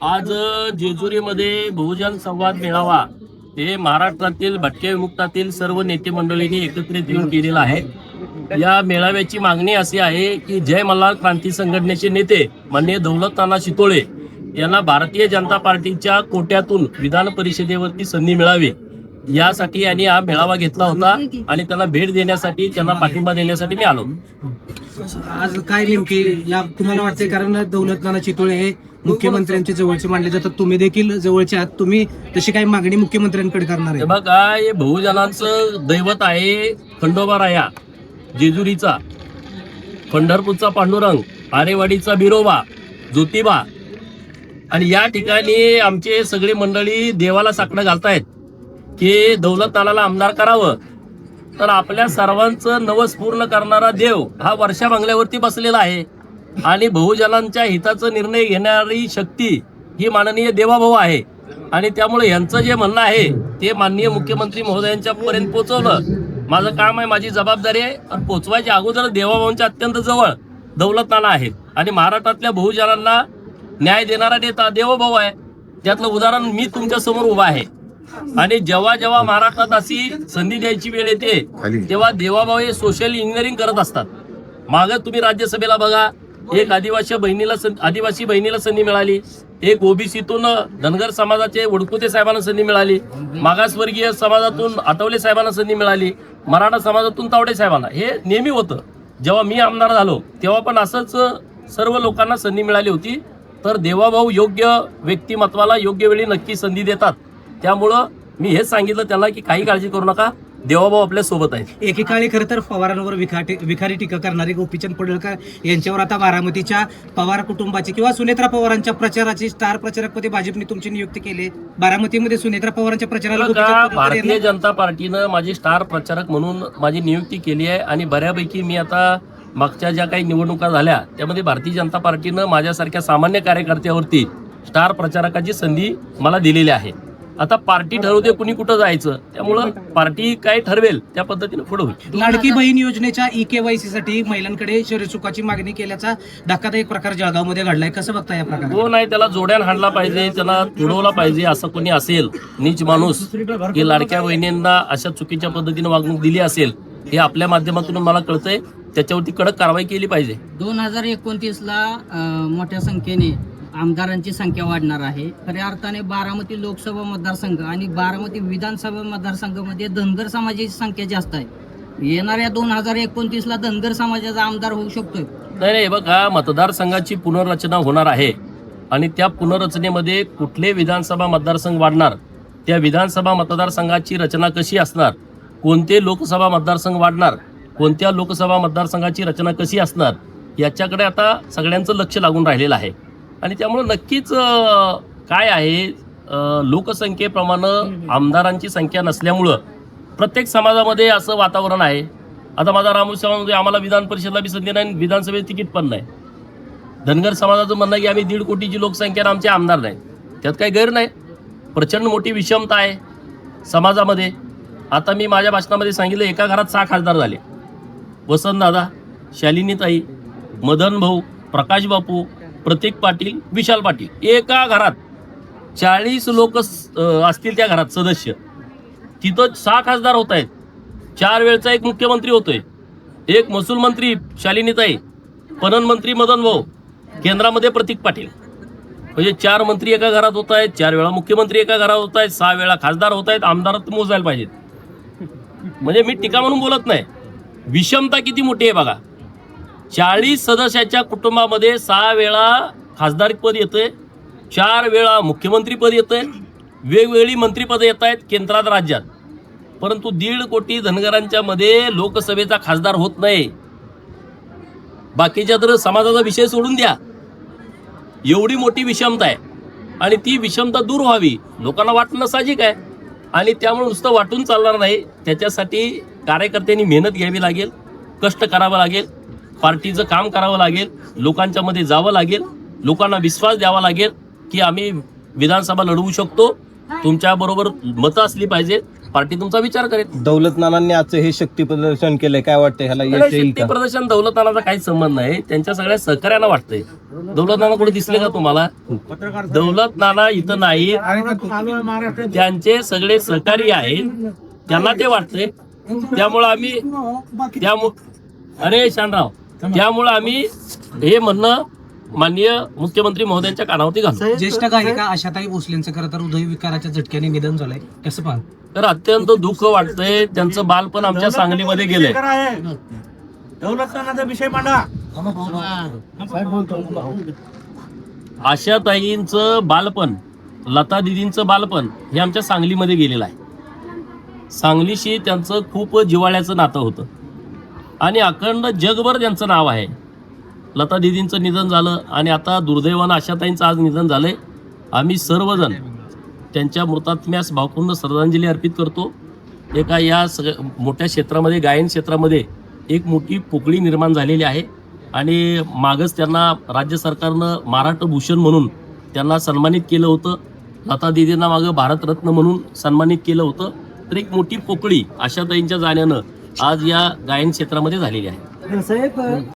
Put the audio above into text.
आज जेजुरीमध्ये बहुजन संवाद मेळावा हे महाराष्ट्रातील भटक्या विमुक्तातील सर्व नेते मंडळींनी एकत्रित येऊन केलेला आहे। या मेळाव्याची मागणी अशी आहे की जय मल्हार क्रांती संघटनेचे नेते माननीय दौलतनाना शितोळे यांना भारतीय जनता पार्टीच्या कोट्यातून विधान परिषदेवरती संधी मिळावी यासाठी यांनी हा मेळावा घेतला होता आणि त्यांना भेट देण्यासाठी त्यांना पाठिंबा देण्यासाठी मी आलो। आज काय नेमकी या तुम्हाला वाटते, कारण दौलतनाना चितोळे हे मुख्यमंत्र्यांच्या जवळचे मानले जातात, तुम्ही देखील जवळचे आहात, तुम्ही तशी काही मागणी मुख्यमंत्र्यांकडे करणार आहे? बघा, हे बहुजनांचं दैवत आहे खंडोबा राया, जेजुरीचा, पंढरपूरचा पांडुरंग, आरेवाडीचा बिरोबा, ज्योतिबा, आणि या ठिकाणी आमचे सगळे मंडळी देवाला साकडं घालतायत की दौलतनानाला आमदार करावं। तर आपल्या सर्वांचं नवस पूर्ण करणारा देव हा वर्षा बंगल्यावरती बसलेला आहे आणि बहुजनांच्या हिताचा निर्णय घेणारी शक्ती ही माननीय देवाभाऊ आहे। आणि त्यामुळे यांचं जे म्हणणं आहे ते माननीय मुख्यमंत्री महोदयांच्या पर्यंत पोहोचवलं माझं काम आहे, माझी जबाबदारी आहे। आणि पोहोचवायच्या अगोदर देवाभाऊंच्या अत्यंत जवळ दौलतनाना आहेत आणि महाराष्ट्रातल्या बहुजनांना न्याय देणारा नेता देवाभाऊ आहे। त्यातलं उदाहरण मी तुमच्या समोर उभा आहे। आणि जेव्हा जेव्हा महाराष्ट्रात अशी संधी द्यायची वेळ येते तेव्हा देवाभाऊ हे सोशल इंजिनिअरिंग करत असतात। मागे तुम्ही राज्यसभेला बघा, एक आदिवासी बहिणीला संधी मिळाली, एक ओबीसीतून धनगर समाजाचे वडकुते साहेबांना संधी मिळाली, मागासवर्गीय समाजातून आठवले साहेबांना संधी मिळाली, मराठा समाजातून तावडे साहेबांना। हे नेहमी होतं। जेव्हा मी आमदार झालो तेव्हा पण असंच सर्व लोकांना संधी मिळाली होती। तर देवाभाऊ योग्य व्यक्तिमत्वाला योग्य वेळी नक्की संधी देतात। त्यामुळं मी हेच सांगितलं त्याला की काही काळजी करू नका, देवाभाऊ आपल्या सोबत आहेत। एकेकाळी खरं तर पवारांवर विखारी टीका करणारे गोपीचंद पडळकर यांच्यावर आता बारामतीच्या पवार कुटुंबाची किंवा सुनेत्रा पवारांच्या प्रचाराची स्टार प्रचारकपदी भाजपने तुमची नियुक्ती केली। बारामतीमध्ये सुनेत्रा पवारांच्या प्रचाराला भारतीय जनता पार्टीनं माझी स्टार प्रचारक म्हणून माझी नियुक्ती केली आहे आणि बऱ्यापैकी मी आता मागच्या ज्या काही निवडणुका झाल्या त्यामध्ये भारतीय जनता पार्टीनं माझ्यासारख्या सामान्य कार्यकर्त्यावरती स्टार प्रचारकाची संधी मला दिलेली आहे। आता पार्टी ठरवते कुणी कुठं जायचं, त्यामुळं पार्टी काय ठरवेल त्या पद्धतीने पुढे होईल। लाडकी बहीण योजनेच्या EKYC साठी महिलांकडे शरीरसुखाची मागणी केल्याचा धक्कादायक प्रकार जळगावमध्ये घडलाय, कसं बघता या प्रकार? हो, नाही, त्याला जोड्यान हाणला पाहिजे, त्याला तुडवला पाहिजे। असं कोणी असेल नीच माणूस की लाडक्या बहिणींना अशा चुकीच्या पद्धतीने वागणूक दिली असेल, हे आपल्या माध्यमातून मला कळतंय, त्याच्यावरती कडक कारवाई केली पाहिजे। 2029ला मोठ्या संख्येने आमदारांची संख्या वाढणार आहे। खऱ्या अर्थाने बारामती लोकसभा मतदारसंघ आणि बारामती विधानसभा मतदारसंघामध्ये धनगर समाजाची संख्या जास्त आहे। येणाऱ्या 2029ला धनगर समाजाचा आमदार होऊ शकतोय? नाही, बघा, मतदारसंघाची पुनर्रचना होणार आहे आणि त्या पुनर्रचनेमध्ये कुठले विधानसभा मतदारसंघ वाढणार, त्या विधानसभा मतदारसंघाची रचना कशी असणार, कोणते लोकसभा मतदारसंघ वाढणार, कोणत्या लोकसभा मतदारसंघाची रचना कशी असणार, याच्याकडे आता सगळ्यांचं लक्ष लागून राहिलेलं आहे। आणि त्यामुळे नक्कीच काय आहे, लोकसंख्येप्रमाणे आमदारांची संख्या नसल्यामुळं प्रत्येक समाजामध्ये असं वातावरण आहे। आता माझा रामू समाज आम्हाला विधान परिषदला बी संधी नाही, विधानसभेत तिकीट पण नाही। धनगर समाजाचं म्हणणं आहे की आम्ही 1.5 कोटीची लोकसंख्या आणि आमचे आमदार नाही, त्यात काही गैर नाही। प्रचंड मोठी विषमता आहे समाजामध्ये। आता मी माझ्या भाषणामध्ये सांगितलं, एका घरात 6 खासदार झाले, वसंतदादा, शालिनीताई, मदन भाऊ, प्रकाश बापू, प्रतीक पाटील, विशाल पाटील, एका घरात 40 लोक असतील त्या घरात सदस्य, तिथं 6 खासदार होत आहेत, 4 वेळचा एक मुख्यमंत्री होतोय, एक महसूल मंत्री शालिनीताई, पणन मंत्री मदन भाऊ, केंद्रामध्ये प्रतीक पाटील, म्हणजे 4 मंत्री एका घरात होत आहेत, 4 वेळा मुख्यमंत्री एका घरात होत आहेत, 6 वेळा खासदार होत आहेत, आमदार मोजायला पाहिजेत। म्हणजे मी टीका म्हणून बोलत नाही, विषमता किती मोठी आहे बघा। 40 सदस्याच्या कुटुंबामध्ये 6 वेळा खासदारपद येतंय, 4 वेळा मुख्यमंत्रीपद येतंय, वेगवेगळी मंत्रीपदं येत आहेत केंद्रात राज्यात, परंतु 1.5 कोटी धनगरांच्या मध्ये लोकसभेचा खासदार होत नाही। बाकीच्या तर समाजाचा विषय सोडून द्या, एवढी मोठी विषमता आहे आणि ती विषमता दूर व्हावी लोकांना वाटणं साहजिक आहे। आणि त्यामुळे नुसतं वाटून चालणार नाही, त्याच्यासाठी कार्यकर्त्यांनी मेहनत घ्यावी लागेल, कष्ट करावं लागेल, पार्टीचं काम करावं लागेल, लोकांच्या मध्ये जावं लागेल, लोकांना विश्वास द्यावा लागेल की आम्ही विधानसभा लढवू शकतो, तुमच्याबरोबर मतं असली पाहिजेत। पार्टी तुमचा विचार करेल. दौलत नानांनी आजचं हे शक्ती प्रदर्शन केलंय, काय वाटतंय ह्याला यश येईल शक्ती का? प्रदर्शन दौलत नानाचा काहीच संबंध नाही. त्यांच्या सगळ्या सहकार्याला वाटतंय. दौलत नाना कुठे दिसले का तुम्हाला? दौलत नाना इथं नाही, त्यांचे सगळे सहकारी आहेत, त्यांना ते वाटतंय. त्यामुळं अरे शानराव, त्यामुळं आम्ही हे म्हणणं माननीय मुख्यमंत्री महोदयांच्या कानावरती घालतो. ज्येष्ठ गायिका आशाताई भोसलेंचं खरं तर हृदयविकाराच्या झटक्याने निधन झालंय, कसं पाहा? तर अत्यंत दुःख वाटतंय. त्यांचं बालपण आमच्या सांगलीमध्ये गेलंय. आशाताईंचं बालपण, लता दिदींचं बालपण हे आमच्या सांगलीमध्ये गेलेलं आहे. सांगलीशी त्यांचं खूप जिव्हाळ्याचं नातं होतं आणि अखंड जगभर त्यांचं नाव आहे. लता दिदींचं निधन झालं आणि आता दुर्दैवानं आशाताईंचं आज निधन झालंय. आम्ही सर्वजण त्यांच्या मृतात्म्यास भावपूर्ण श्रद्धांजली अर्पित करतो. एका या मोठ्या क्षेत्रामध्ये, गायन क्षेत्रामध्ये एक मोठी पोकळी निर्माण झालेली आहे आणि मागच त्यांना राज्य सरकारनं महाराष्ट्र भूषण म्हणून त्यांना सन्मानित केलं होतं. लता दिदींना मागं भारतरत्न म्हणून सन्मानित केलं होतं. तर एक मोठी पोकळी आशाताईंच्या जाण्यानं आज या गायन क्षेत्रामध्ये झालेली आहे.